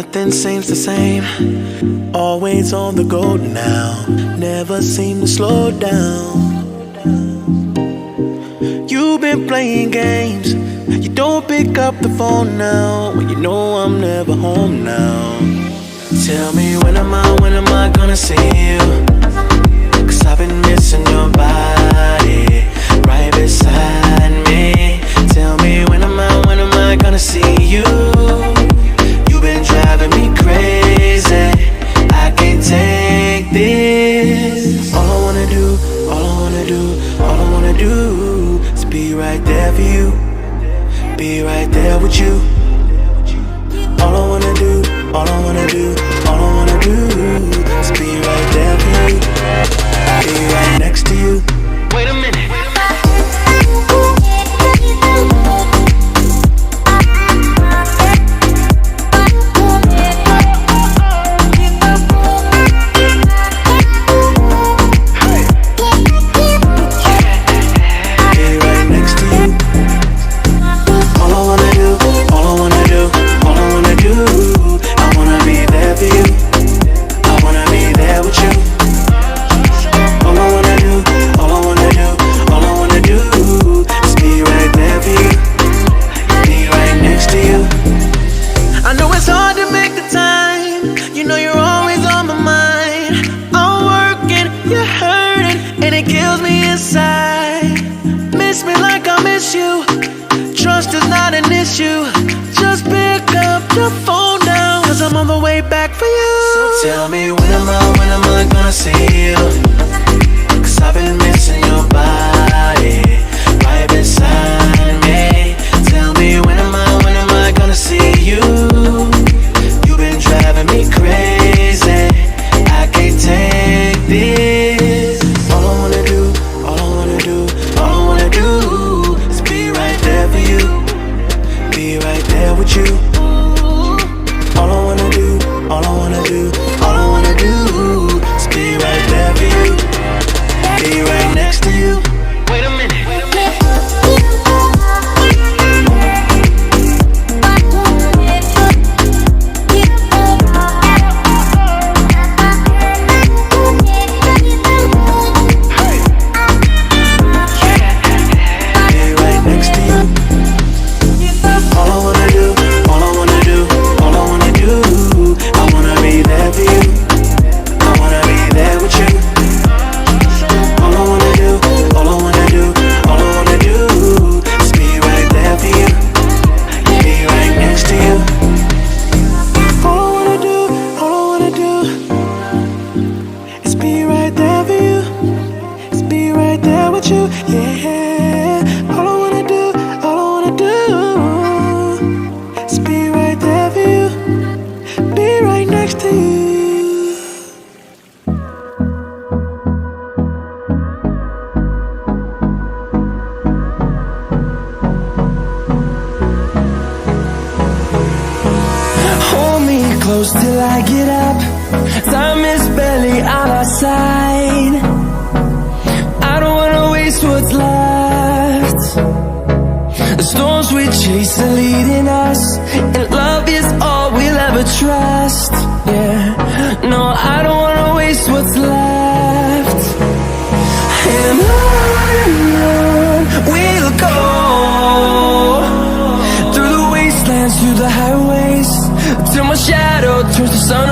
Nothing seems the same, always on the go now, never seem to slow down. You've been playing games, you don't pick up the phone now, when you know I'm never home now. Tell me when am I gonna see you? 'Cause I've been missing your body right beside me. Tell me when am I gonna see you? You've been driving me crazy, I can't take this. All I wanna do is be right there for you, be right there with you. All I wanna do is be right there for you, be right next to you. Wait a minute. Tell me when am I gonna see you? 'Cause I've been missing your body right beside me. Tell me when am I gonna see you? You've been driving me crazy, I can't take this. All I wanna do is be right there for you, be right there with you. All I wanna do is be right there for you, be right next to you. Wait a minute. Till I get up, time is barely on our side. I don't wanna waste what's left. The storms we chase are leading us, and love is all we'll ever trust. Yeah, no, I don't wanna waste what's left. And on we'll go, through the wastelands, through the highways, till my shadow turns to sun